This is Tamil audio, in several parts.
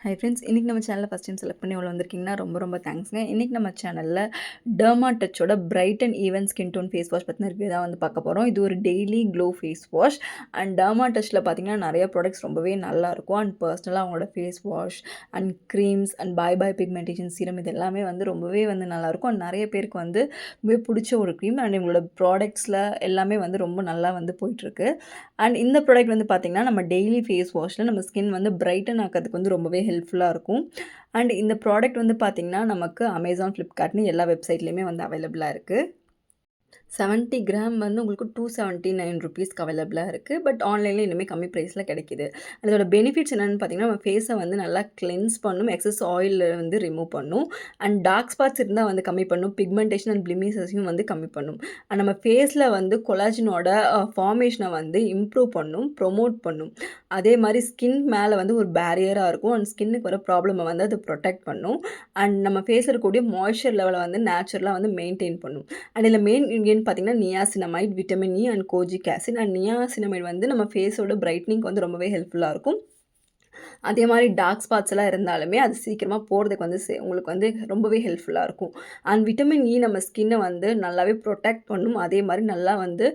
ஹை ஃப்ரெண்ட்ஸ், இன்றைக்கி நம்ம சேனலில் ஃபஸ்ட் டைம் செலக்ட் பண்ணி எவ்வளோ வந்திருக்கீங்கன்னா ரொம்ப தேங்க்ஸ்ங்க. இன்றைக்கி நம்ம சேனலில் டர்மா டச்சோட bright and even skin tone face wash பற்றின ரிவ்யூ தான் வந்து பார்க்க போகிறோம். இது ஒரு daily glow face wash. And Derma டச்சில் பார்த்தீங்கன்னா நிறைய ப்ராடக்ட்ஸ் ரொம்பவே நல்லாயிருக்கும். அண்ட் பர்சனலாக அவங்களோட face wash and creams and bye pigmentation serum இது எல்லாமே வந்து ரொம்பவே வந்து நல்லாயிருக்கும். அண்ட் நிறைய பேருக்கு வந்து ரொம்பவே பிடிச்ச ஒரு க்ரீம். அண்ட் இவங்களோட ப்ராடக்ட்ஸில் எல்லாமே வந்து ரொம்ப நல்லா வந்து போயிட்டுருக்கு. அண்ட் இந்த ப்ராடக்ட் வந்து பார்த்திங்கன்னா நம்ம டெய்லி ஃபேஸ் வாஷில் நம்ம ஸ்கின் வந்து பிரைட்டன் ஆக்கிறதுக்கு வந்து ரொம்பவே ஹெல்ப்ஃபுல்லாக இருக்கும். அண்ட் இந்த ப்ராடக்ட் வந்து பார்த்திங்கன்னா நமக்கு அமேசான், ஃப்ளிப்கார்ட்னு எல்லா வெப்சைட்லேயுமே வந்து அவைலபிளாக இருக்குது. 70 கிராம் வந்து உங்களுக்கு ₹279 அவைலபிளாக இருக்குது. பட் ஆன்லைனில் இனிமேல் கம்மி ப்ரைஸில் கிடைக்கிது. அதோட பெனிஃபிட்ஸ் என்னென்னு பார்த்தீங்கன்னா, நம்ம ஃபேஸை வந்து நல்லா கிளென்ஸ் பண்ணும், எக்ஸஸ் ஆயில் வந்து ரிமூவ் பண்ணும், அண்ட் டார்க் ஸ்பாட்ஸ் இருந்தால் வந்து கம்மி பண்ணும், பிக்மெண்டேஷன் அண்ட் பிளிமிசஸையும் வந்து கம்மி பண்ணும். அண்ட் நம்ம ஃபேஸில் வந்து கொலாஜினோட ஃபார்மேஷனை வந்து இம்ப்ரூவ் பண்ணும், ப்ரொமோட் பண்ணும். அதே மாதிரி ஸ்கின் மேலே வந்து ஒரு பேரியராக இருக்கும். அண்ட் ஸ்கின்னுக்கு வர ப்ராப்ளமை வந்து அது ப்ரொடெக்ட் பண்ணும். அண்ட் நம்ம ஃபேஸில் இருக்கக்கூடிய மாய்ஸ்சர் லெவலை வந்து நேச்சுரலாக வந்து மெயின்டைன் பண்ணும். அண்ட் இதில் மெயின் இன்கிரியன்ட் பார்த்தீங்கன்னா niacinamide, vitamin E and kojic acid. And niacinamide வந்து நம்ம ஃபேஸோட பிரைட்னிங்க்கு வந்து ரொம்பவே ஹெல்ப்ஃபுல்லாக இருக்கும். அதே மாதிரி டார்க் ஸ்பாட்ஸ் எல்லாம் இருந்தாலுமே அது சீக்கிரமாக போகிறதுக்கு வந்து உங்களுக்கு வந்து ரொம்பவே ஹெல்ப்ஃபுல்லாக இருக்கும். அண்ட் விட்டமின் இ நம்ம ஸ்கின்னை வந்து நல்லாவே ப்ரொடெக்ட் பண்ணும். அதே மாதிரி நல்லா வந்து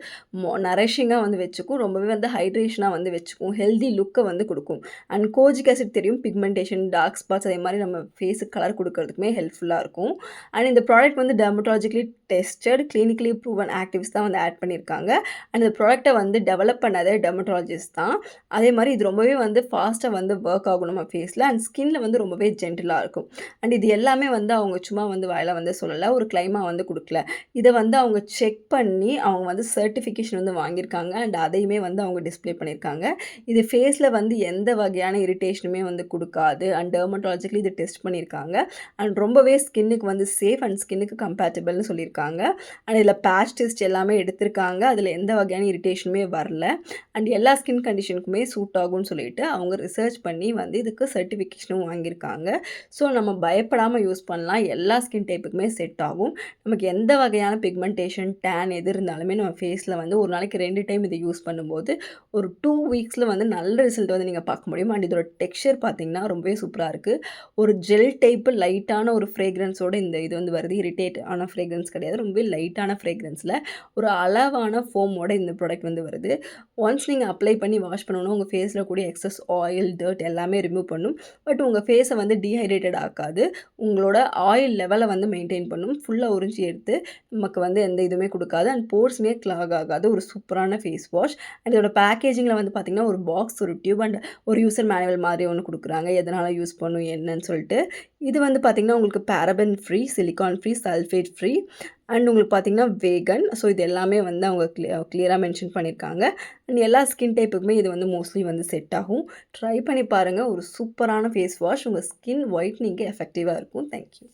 நரிஷிங்காக வந்து வச்சுக்கும், ரொம்பவே வந்து ஹைட்ரேஷனாக வந்து வச்சுக்கும், ஹெல்தி லுக்கை வந்து கொடுக்கும். அண்ட் கோஜிக் ஆசிட் தெரியும், பிக்மெண்டேஷன், டார்க் ஸ்பாட்ஸ் அதே மாதிரி நம்ம ஃபேஸுக்கு கலர் கொடுக்கறதுக்குமே ஹெல்ப்ஃபுல்லாக இருக்கும். அண்ட் இந்த ப்ராடக்ட் வந்து dermatologically tested, clinically proven actives தான் வந்து ஆட் பண்ணியிருக்காங்க. அண்ட் இந்த ப்ராடக்ட்டை வந்து டெவலப் பண்ணதே டெர்மட்டாலஜிஸ்ட் தான். அதே மாதிரி இது ரொம்பவே வந்து ஃபாஸ்ட்டாக வந்து ஒர்க் ஆகும் நம்ம ஃபேஸில். அண்ட் ஸ்கின்ல வந்து ரொம்பவே ஜென்டிலாக இருக்கும். அண்ட் இது எல்லாமே வந்து அவங்க சும்மா வந்து வாயில வந்து சொல்லலை, ஒரு கிளைமாக வந்து கொடுக்கல. இதை வந்து அவங்க செக் பண்ணி அவங்க வந்து சர்டிஃபிகேஷன் வந்து வாங்கியிருக்காங்க. அண்ட் அதையுமே வந்து அவங்க டிஸ்பிளே பண்ணியிருக்காங்க. இது ஃபேஸில் வந்து எந்த வகையான இரிட்டேஷனுமே வந்து கொடுக்காது. அண்ட் டெர்மட்டாலஜிக்கலி இது டெஸ்ட் பண்ணியிருக்காங்க. அண்ட் ரொம்பவே ஸ்கின்னுக்கு வந்து சேஃப் அண்ட் ஸ்கின்னுக்கு கம்பேட்டபிள்னு சொல்லியிருக்காங்க. அண்ட் இதில் பேட்ச் டெஸ்ட் எல்லாமே எடுத்திருக்காங்க. அதில் எந்த வகையான இரிட்டேஷனுமே வரல. அண்ட் எல்லா ஸ்கின் கண்டிஷனுக்குமே சூட் ஆகும்னு சொல்லிட்டு அவங்க ரிசர்ச் பண்ணி வந்து இதுக்கு சர்டிஃபிகேஷனும் வாங்கியிருக்காங்க. ஸோ நம்ம பயப்படாமல் யூஸ் பண்ணலாம். எல்லா ஸ்கின் டைப்புக்குமே செட் ஆகும். நமக்கு எந்த வகையான பிக்மெண்டேஷன், டேன் எது இருந்தாலுமே நம்ம ஃபேஸில் வந்து ஒரு நாளைக்கு 2 டைம் இதை யூஸ் பண்ணும்போது ஒரு 2 வீக்ஸில் வந்து நல்ல ரிசல்ட் வந்து நீங்கள் பார்க்க முடியும். அண்ட் இதோட டெக்ஸ்சர் பார்த்திங்கன்னா ரொம்பவே சூப்பராக இருக்குது. ஒரு ஜெல் டைப்பு லைட்டான ஒரு ஃப்ரேக்ரன்ஸோடு இந்த இது வந்து வருது. இரிட்டேட் ஆன ஃப்ரேக்ரன்ஸ் கிடையாது, ரொம்பவே லைட்டான ஃப்ரேக்ரன்ஸில் ஒரு அளவான ஃபோமோட இந்த ப்ராடக்ட் வந்து வருது. ஒன்ஸ் நீங்கள் அப்ளை பண்ணி வாஷ் பண்ணணும், உங்கள் ஃபேஸில் கூடிய எக்ஸஸ் ஆயில், டர்ட் எல்லாமே ரிமூவ் பண்ணும். பட் உங்கள் ஃபேஸை வந்து டீஹைட்ரேட்டட் ஆக்காது. உங்களோட ஆயில் லெவலை வந்து மெயின்டைன் பண்ணும். ஃபுல்லாக உறிஞ்சி எடுத்து நமக்கு வந்து எந்த இதுவுமே கொடுக்காது. அண்ட் போர்ஸுமே கிளாக் ஆகாது. ஒரு சூப்பரான ஃபேஸ் வாஷ். அண்ட் இதோட பேக்கேஜிங்கில் வந்து பார்த்திங்கன்னா ஒரு பாக்ஸ், ஒரு டியூப் அண்ட் ஒரு யூசர் மேனுவல் மாதிரி ஒன்று கொடுக்குறாங்க, எதனால் யூஸ் பண்ணும் என்னன்னு சொல்லிட்டு. இது வந்து பார்த்திங்கன்னா உங்களுக்கு paraben free, silicone free, sulphate free and உங்களுக்கு பார்த்திங்கன்னா வேகன். ஸோ இது எல்லாமே வந்து அவங்க கிளியராக மென்ஷன் பண்ணியிருக்காங்க. அண்ட் எல்லா ஸ்கின் டைப்புக்குமே இது வந்து மோஸ்ட்லி வந்து செட் ஆகும். ட்ரை பண்ணி பாருங்கள். ஒரு சூப்பரான ஃபேஸ் வாஷ். உங்கள் ஸ்கின் ஒயிட்னிங்க்கு எஃபெக்டிவாக இருக்கும். தேங்க்யூ.